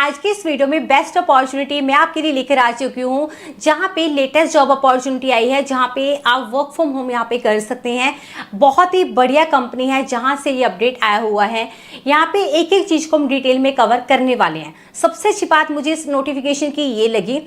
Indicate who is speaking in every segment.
Speaker 1: आज की इस वीडियो में बेस्ट अपॉर्चुनिटी मैं आपके लिए लेकर आ चुकी हूँ, जहाँ पे लेटेस्ट जॉब अपॉर्चुनिटी आई है, जहाँ पे आप वर्क फ्रॉम होम यहाँ पे कर सकते हैं। बहुत ही बढ़िया कंपनी है जहाँ से ये अपडेट आया हुआ है। यहाँ पे एक एक चीज़ को हम डिटेल में कवर करने वाले हैं। सबसे अच्छी बात मुझे इस नोटिफिकेशन की ये लगी,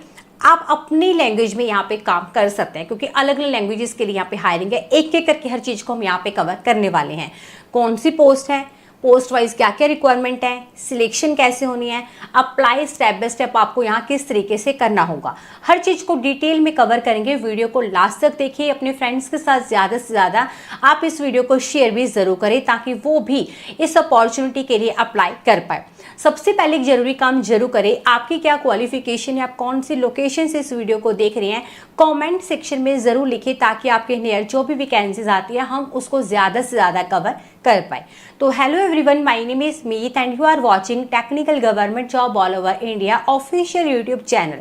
Speaker 1: आप अपनी लैंग्वेज में यहाँ पे काम कर सकते हैं, क्योंकि अलग अलग लैंग्वेजेस के लिए यहाँ पे हायरिंग है। एक एक करके हर चीज़ को हम यहाँ पे कवर करने वाले हैं। कौन सी पोस्ट है, पोस्ट वाइज क्या क्या रिक्वायरमेंट है, सिलेक्शन कैसे होनी है, अप्लाई स्टेप बाय स्टेप आपको यहाँ किस तरीके से करना होगा, हर चीज़ को डिटेल में कवर करेंगे। वीडियो को लास्ट तक देखिए, अपने फ्रेंड्स के साथ ज़्यादा से ज़्यादा आप इस वीडियो को शेयर भी ज़रूर करें, ताकि वो भी इस अपॉर्चुनिटी के लिए अप्लाई कर पाए। सबसे पहले एक जरूरी काम जरूर करें, आपकी क्या क्वालिफिकेशन है, आप कौन सी लोकेशन से इस वीडियो को देख रहे हैं, कमेंट सेक्शन में ज़रूर लिखिए, ताकि आपके नियर जो भी वैकेंसीज आती है हम उसको ज़्यादा से ज़्यादा कवर कर पाए। तो hello everyone, my name is Meet and you are watching technical government job all over India official YouTube channel.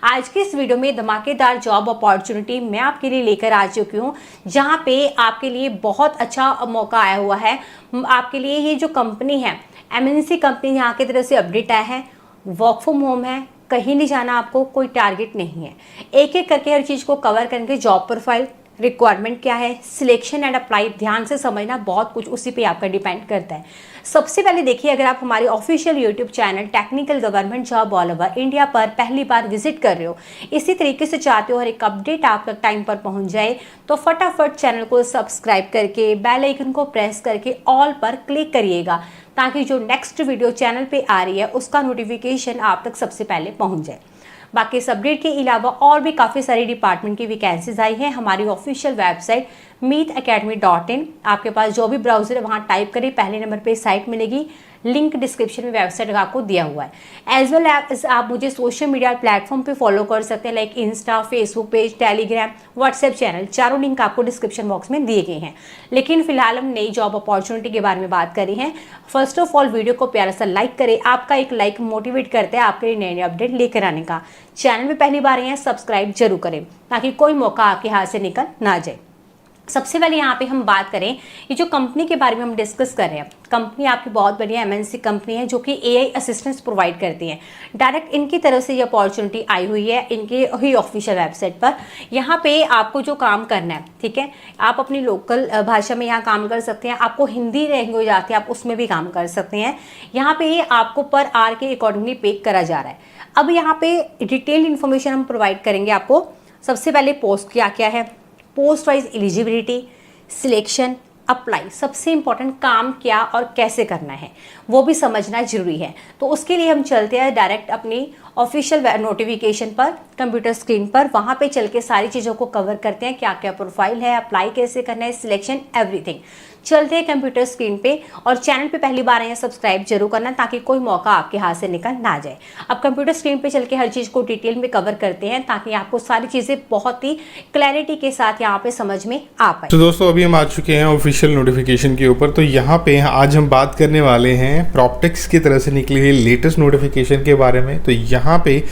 Speaker 1: आज की इस वीडियो में धमाकेदार जॉब अपॉर्चुनिटी मैं आपके लिए लेकर आ चुकी हूँ, जहाँ पे आपके लिए बहुत अच्छा मौका आया हुआ है। आपके लिए ये जो कंपनी है, MNC कंपनी यहाँ की तरफ से अपडेट आया है। वर्क फ्रॉम होम है, कहीं नहीं जाना आपको, कोई टारगेट नहीं है। एक एक करके हर चीज़ को कवर करेंगे। जॉब प्रोफाइल, रिक्वायरमेंट क्या है, सिलेक्शन एंड अप्लाई, ध्यान से समझना, बहुत कुछ उसी पे आपका डिपेंड करता है। सबसे पहले देखिए, अगर आप हमारे official YouTube channel technical government job all over India पर पहली बार विजिट कर रहे हो, इसी तरीके से चाहते हो हर एक अपडेट आप तक टाइम पर पहुंच जाए, तो फटाफट चैनल को सब्सक्राइब करके बेल आइकन को प्रेस करके ऑल पर क्लिक करिएगा, ताकि जो नेक्स्ट वीडियो चैनल पे आ रही है उसका नोटिफिकेशन आप तक सबसे पहले पहुंच जाए। बाकी इस अपडेट के अलावा और भी काफ़ी सारी डिपार्टमेंट की वैकेंसीज आई हैं हमारी ऑफिशियल वेबसाइट meetacademy.in। आपके पास जो भी ब्राउजर है वहाँ टाइप करें, पहले नंबर पे साइट मिलेगी, लिंक डिस्क्रिप्शन में वेबसाइट का आपको दिया हुआ है। एज वेल एज आप मुझे सोशल मीडिया प्लेटफॉर्म पे फॉलो कर सकते हैं, like Insta, Facebook page, Telegram, WhatsApp channel, चारों लिंक आपको डिस्क्रिप्शन बॉक्स में दिए गए हैं। लेकिन फिलहाल हम नई जॉब अपॉर्चुनिटी के बारे में बात कर रहे हैं। फर्स्ट ऑफ ऑल वीडियो को प्यारा सा लाइक करें, आपका एक लाइक मोटिवेट करता है आपके लिए नए नए अपडेट लेकर आने का। चैनल में पहली बार आए हैं, सब्सक्राइब जरूर करें, ताकि कोई मौका आपके हाथ से निकल ना जाए। सबसे पहले यहाँ पे हम बात करें, ये जो कंपनी के बारे में हम डिस्कस कर रहे हैं, कंपनी आपकी बहुत बढ़िया MNC कंपनी है, जो कि AI असिस्टेंस प्रोवाइड करती है। डायरेक्ट इनकी तरफ से ये अपॉर्चुनिटी आई हुई है, इनके ही ऑफिशियल वेबसाइट पर। यहाँ पे आपको जो काम करना है, ठीक है, आप अपनी लोकल भाषा में यहाँ काम कर सकते हैं। आपको हिंदी लैंग्वेज आती है, आप उसमें भी काम कर सकते हैं। यहाँ पे आपको पर आवर के अकॉर्डिंगली पे करा जा रहा है। अब यहाँ पे डिटेल इन्फॉर्मेशन हम प्रोवाइड करेंगे आपको। सबसे पहले पोस्ट क्या क्या है, post wise eligibility, selection, apply, सबसे इंपॉर्टेंट काम क्या और कैसे करना है वो भी समझना जरूरी है। तो उसके लिए हम चलते हैं डायरेक्ट अपनी ऑफिशियल नोटिफिकेशन पर, कंप्यूटर स्क्रीन पर, वहाँ पे चल के सारी चीज़ों को कवर करते हैं, क्या क्या प्रोफाइल है, अप्लाई कैसे करना है, सिलेक्शन, एवरीथिंग। चलते हैं कंप्यूटर स्क्रीन पे, और चैनल पे पहली बार आए हैं सब्सक्राइब जरूर करना, ताकि कोई मौका आपके हाथ से निकल ना जाए। अब कंप्यूटर स्क्रीन पे चल के हर चीज़ को डिटेल में कवर करते हैं, ताकि आपको सारी चीज़ें बहुत ही क्लैरिटी के साथ यहाँ पे समझ में आ पाए।
Speaker 2: तो दोस्तों अभी हम आ चुके हैं ऑफिशियल नोटिफिकेशन के ऊपर। तो यहाँ पे आज हम बात करने वाले हैं प्रॉप्टेक्स की तरफ से निकली हुई लेटेस्ट नोटिफिकेशन के बारे में। तो यहाँ पे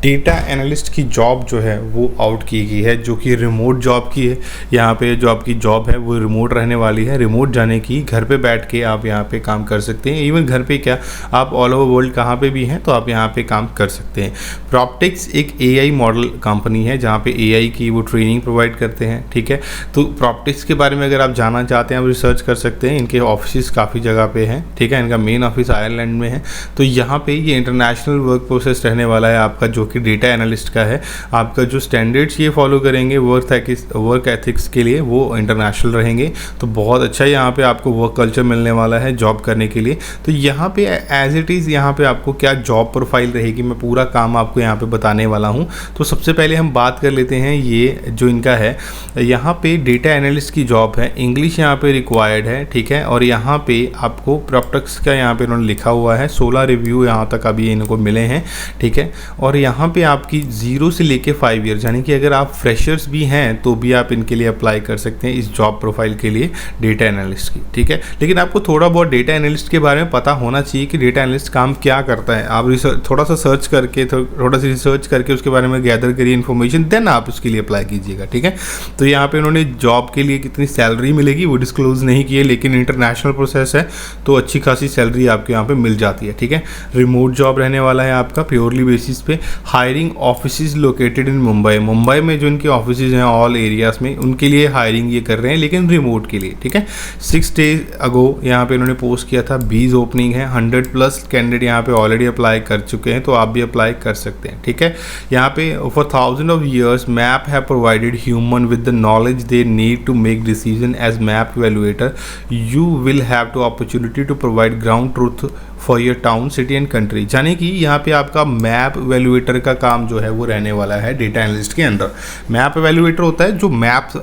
Speaker 2: डेटा एनालिस्ट की जॉब जो है वो आउट की गई है, जो कि रिमोट जॉब की है। यहाँ पे जो आपकी जॉब है वो रिमोट रहने वाली है, रिमोट जाने की, घर पे बैठ के आप यहाँ पे काम कर सकते हैं। इवन घर पे क्या, आप ऑल ओवर वर्ल्ड कहाँ पे भी हैं तो आप यहाँ पे काम कर सकते हैं। प्रॉप्टेक्स एक AI मॉडल कंपनी है, जहाँ पे AI की वो ट्रेनिंग प्रोवाइड करते हैं, ठीक है। तो प्रॉप्टेक्स के बारे में अगर आप जानना चाहते हैं, आप रिसर्च कर सकते हैं। इनके ऑफिस काफ़ी जगह पे हैं, ठीक है। इनका मेन ऑफिस आयरलैंड में है। तो यहाँ पे ये इंटरनेशनल वर्क प्रोसेस रहने वाला है आपका, जो कि डेटा एनालिस्ट का है। आपका जो स्टैंडर्ड्स ये फॉलो करेंगे वर्क एथिक्स के लिए, वो इंटरनेशनल रहेंगे। तो बहुत अच्छा यहाँ पे आपको वर्क कल्चर मिलने वाला है जॉब करने के लिए। तो यहाँ पे एज इट इज़ यहाँ पे आपको क्या जॉब प्रोफाइल रहेगी, मैं पूरा काम आपको यहाँ पे बताने वाला हूँ। तो सबसे पहले हम बात कर लेते हैं, ये जो इनका है, यहाँ पे डेटा एनालिस्ट की जॉब है, इंग्लिश यहाँ पे रिक्वायर्ड है, ठीक है। और यहाँ पे आपको प्रॉप्टेक्स का यहाँ पे उन्होंने लिखा हुआ है 16 रिव्यू यहाँ तक अभी इनको मिले हैं, ठीक है। और यहाँ पे आपकी 0 से लेके 5 ईयर, यानी कि अगर आप फ्रेशर्स भी हैं तो भी आप इनके लिए अप्लाई कर सकते हैं इस जॉब प्रोफाइल के लिए, डेटा एनालिस्ट की, ठीक है। लेकिन आपको थोड़ा बहुत डेटा एनालिस्ट के बारे में पता होना चाहिए कि डेटा एनालिस्ट काम क्या करता है। आप थोड़ा सा सर्च करके, थोड़ा सा रिसर्च करके उसके बारे में गैदर करिए इन्फॉर्मेशन, देन आप उसके लिए अप्लाई कीजिएगा, ठीक है। तो यहाँ पे उन्होंने जॉब के लिए कितनी सैलरी मिलेगी वो डिस्क्लोज नहीं किए, लेकिन इंटरनेशनल प्रोसेस है तो अच्छी खासी सैलरी आपको यहाँ पे मिल जाती है, ठीक है। रिमोट जॉब रहने वाला है आपका प्योरली बेसिस पे। Hiring office located in Mumbai में जो इनके ऑफिस हैं ऑल एरियाज में, उनके लिए हायरिंग ये कर रहे हैं, लेकिन रिमोट के लिए, ठीक है। 6 days अगो यहाँ पे इन्होंने पोस्ट किया था, 20 ओपनिंग है, 100+ कैंडिडेट यहाँ पे ऑलरेडी अप्लाई कर चुके हैं, तो आप भी अप्लाई कर सकते हैं, ठीक है। यहाँ पे for 1000 of years map have provided human with the knowledge they need to make decision as map evaluator, you will have to opportunity to provide ground truth for your town, city and country. यानी कि यहाँ पे आपका map evaluator का काम जो है वो रहने वाला है डेटा एनालिस्ट के अंदर। मैप इवैल्यूएटर होता है जो मैप्स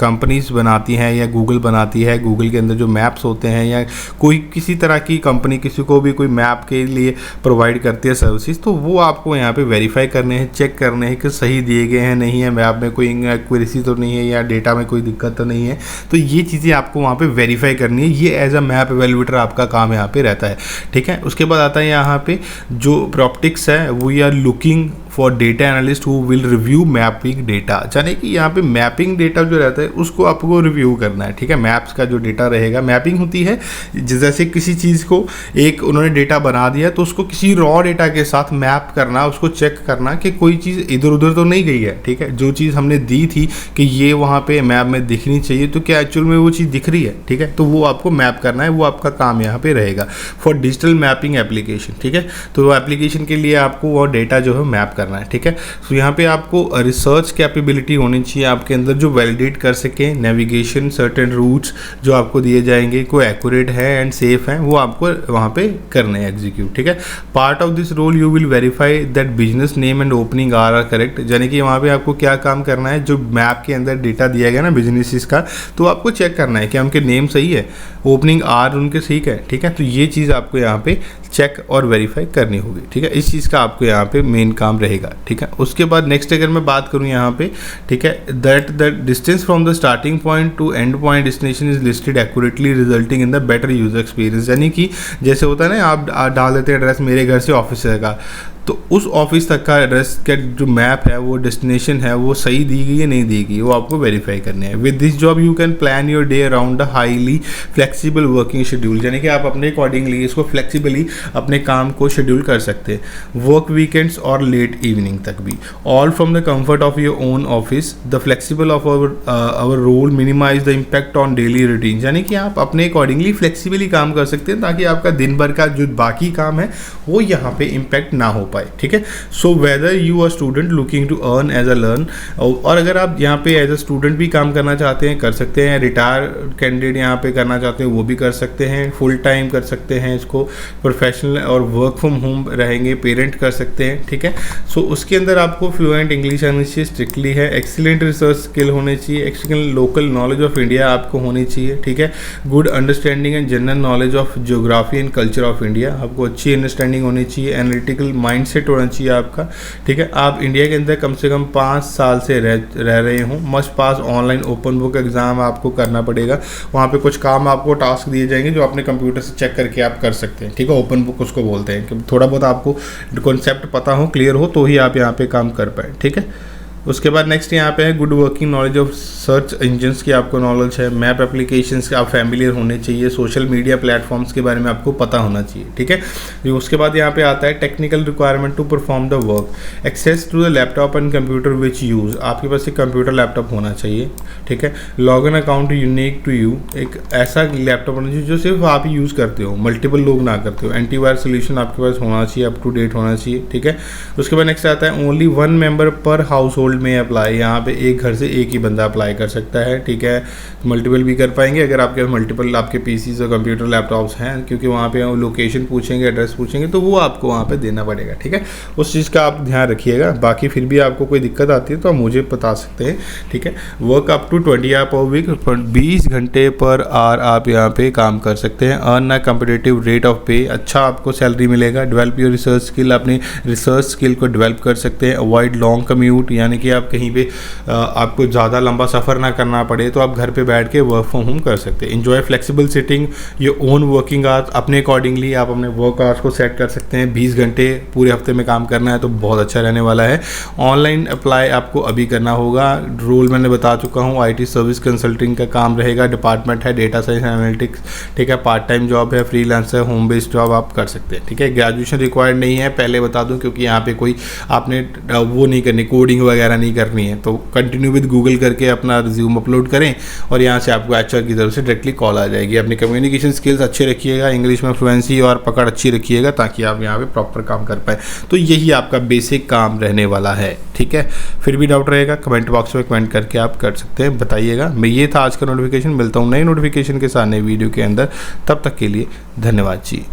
Speaker 2: कंपनीज बनाती हैं या गूगल बनाती है, गूगल के अंदर जो मैप्स होते हैं या कोई किसी तरह की कंपनी किसी को भी कोई मैप के लिए प्रोवाइड करती है सर्विसेज, तो वो आपको यहाँ पे वेरीफाई करने हैं, चेक करने हैं कि सही दिए गए हैं नहीं है, मैप में कोई एक्यूरेसी तो नहीं है या डेटा में कोई दिक्कत तो नहीं है, तो ये चीज़ें आपको वहाँ पे वेरीफाई करनी है। ये एज अ मैप इवैल्यूएटर आपका काम यहाँ पे रहता है, ठीक है। उसके बाद आता है यहाँ पे जो प्रॉप्टिक्स है, we are looking for data analyst who will review mapping data. यानी कि यहाँ पे मैपिंग डेटा जो रहता है उसको आपको रिव्यू करना है, ठीक है। मैप्स का जो डेटा रहेगा, मैपिंग होती है जैसे किसी चीज़ को एक उन्होंने डेटा बना दिया तो उसको किसी रॉ डेटा के साथ मैप करना, उसको चेक करना कि कोई चीज़ इधर उधर तो नहीं गई है, ठीक है। जो चीज़ हमने दी थी कि ये वहाँ पे मैप में दिखनी चाहिए, तो क्या एक्चुअल में वो चीज़ दिख रही है, ठीक है। तो वो आपको मैप करना है, वो आपका काम यहाँ पे रहेगा फॉर डिजिटल मैपिंग एप्लीकेशन, ठीक है। तो वो एप्लीकेशन के लिए आपको वो डेटा जो है मैप करना है, ठीक है। तो यहाँ पे आपको रिसर्च कैपेबिलिटी होनी चाहिए आपके अंदर जो वैलिडेट कर सके नेविगेशन सर्टेन रूट्स जो आपको दिए जाएंगे को एक्यूरेट है एंड सेफ है, वो आपको वहाँ पे करने हैं एग्जीक्यूट, ठीक है। Part of this role you will verify that business name and opening are correct. यानी कि वहाँ पे आपको क्या काम करना है, जो मैप के अंदर डेटा दिया गया ना बिजनेसिस का, तो आपको चेक करना है कि उनके नेम सही है, ओपनिंग आर उनके सही है, ठीक है। तो ये चीज़ आपको यहाँ पे चेक और वेरीफाई करनी होगी, ठीक है। इस चीज़ का आपको यहाँ पे मेन काम रहेगा, ठीक है। उसके बाद नेक्स्ट अगर मैं बात करूँ यहाँ पे, ठीक है, that the distance from the starting point two and point destination is listed accurately resulting in the better user experience. यानी कि जैसे होता है ना, आप डाल देते हैं एड्रेस मेरे घर से ऑफिस का, तो उस ऑफिस तक का एड्रेस का जो मैप है, वो डेस्टिनेशन है, वो सही दी गई है नहीं दी गई, वो आपको वेरीफाई करने हैं। With this job you can plan your day around the highly flexible working schedule. यानी कि आप अपने अकॉर्डिंगली इसको फ्लेक्सिबली अपने काम को शेड्यूल कर सकते हैं, वर्क वीकेंड्स और लेट इवनिंग तक भी, all from the comfort of your own office. The flexible of our role minimize the impact on daily routine. यानी कि आप अपने अकॉर्डिंगली फ्लेक्सिबली काम कर सकते हैं ताकि आपका दिन भर का जो बाकी काम है वो यहाँ पे इम्पैक्ट ना हो पाए, ठीक है। So whether you are student looking to earn as a learn, और अगर आप यहाँ पे एज अ स्टूडेंट भी काम करना चाहते हैं कर सकते हैं, रिटायर कैंडिडेट यहाँ पे करना चाहते हैं वो भी कर सकते हैं, फुल टाइम कर सकते हैं इसको, प्रोफेशनल और वर्क फ्रॉम होम रहेंगे, पेरेंट कर सकते हैं, ठीक है। सो उसके अंदर आपको फ्लुएंट इंग्लिश आनी चाहिए, स्ट्रिक्टली है, एक्सीलेंट रिसर्च स्किल होने चाहिए, excellent local knowledge of India आपको होनी चाहिए, ठीक है। Good understanding and general knowledge of geography and culture of India, आपको अच्छी अंडरस्टैंडिंग होनी चाहिए, एनालिटिकल माइंडसेट होना चाहिए आपका, ठीक है। आप इंडिया के अंदर कम से कम 5 साल से रह रहे हों, must pass online open book exam आपको करना पड़ेगा। वहाँ पे कुछ काम आपको टास्क दिए जाएंगे जो अपने कंप्यूटर से चेक करके आप कर सकते हैं, ठीक है। ओपन बुक उसको बोलते हैं कि थोड़ा बहुत आपको कॉन्सेप्ट पता हो, क्लियर हो, तो ही आप यहाँ पे काम कर पाए, ठीक है। उसके बाद नेक्स्ट यहाँ पे है good working knowledge of search engines की आपको नॉलेज है, मैप एप्लीकेशंस के आप फैमिलियर होने चाहिए, सोशल मीडिया प्लेटफॉर्म्स के बारे में आपको पता होना चाहिए, ठीक है। उसके बाद यहाँ पे आता है technical requirement to perform the work, access to the laptop and computer which use, आपके पास एक कंप्यूटर लैपटॉप होना चाहिए, ठीक है। Log in account unique to you, एक ऐसा लैपटॉप होना चाहिए जो सिर्फ आप ही यूज़ करते हो, मल्टीपल लोग ना करते हो, एंटीवायरस सोल्यूशन आपके पास होना चाहिए, अप टू डेट होना चाहिए, ठीक है। उसके बाद नेक्स्ट आता है ओनली 1 मेंबर पर हाउस होल्ड में अप्लाई, यहाँ पे एक घर से एक ही बंदा अप्लाई कर सकता है, ठीक है। मल्टीपल भी कर पाएंगे अगर आपके मल्टीपल आपके पीसीज और कंप्यूटर लैपटॉप्स हैं, क्योंकि वहाँ पे लोकेशन पूछेंगे, एड्रेस पूछेंगे, तो वो आपको वहाँ पे देना पड़ेगा, ठीक है। उस चीज़ का आप ध्यान रखिएगा। बाकी फिर भी आपको कोई दिक्कत आती है तो आप मुझे बता सकते हैं, ठीक है। Work up to 20 hour per week, 20 घंटे पर आवर आप यहाँ पे काम कर सकते हैं। Earn a competitive rate of पे, अच्छा आपको सैलरी मिलेगा। डेवलप योर रिसर्च स्किल, अपनी रिसर्च स्किल को डेवलप कर सकते हैं। अवॉइड लॉन्ग कम्यूट, यानी कि आप कहीं पे आपको ज़्यादा लंबा सफ़र ना करना पड़े, तो आप घर पे बैठ के वर्क फ्रॉम होम कर सकते हैं। Enjoy flexible sitting, your own working hours, अपने अकॉर्डिंगली आप अपने वर्क आवर्स को सेट कर सकते हैं। 20 घंटे पूरे हफ्ते में काम करना है तो बहुत अच्छा रहने वाला है। ऑनलाइन अप्लाई आपको अभी करना होगा। रोल मैंने बता चुका हूँ, IT सर्विस कंसल्टिंग का काम रहेगा। डिपार्टमेंट है डेटा साइंस एनालिटिक्स, ठीक है। पार्ट टाइम जॉब है, फ्रीलांसर, होम बेस्ड जॉब आप कर सकते हैं, ठीक है। ग्रेजुएशन रिक्वायर्ड नहीं है, पहले बता दूं, क्योंकि यहाँ पे कोई आपने वो नहीं करनी, कोडिंग वगैरह नहीं करनी है। तो कंटिन्यू विद गूगल करके अपना रिज्यूम अपलोड करें और यहाँ से आपको HR की तरफ से डायरेक्टली कॉल आ जाएगी। अपनी कम्युनिकेशन स्किल्स अच्छे रखिएगा, इंग्लिश में फ्लुएंसी और पकड़ अच्छी रखिएगा, ताकि आप यहाँ पे प्रॉपर काम कर पाए। तो यही आपका बेसिक काम रहने वाला है, ठीक है। फिर भी डाउट रहेगा कमेंट बॉक्स में कमेंट करके आप कर सकते हैं, बताइएगा। मैं ये था आज का नोटिफिकेशन, मिलता हूँ नई नोटिफिकेशन के साथ नई वीडियो के अंदर। तब तक के लिए धन्यवाद जी।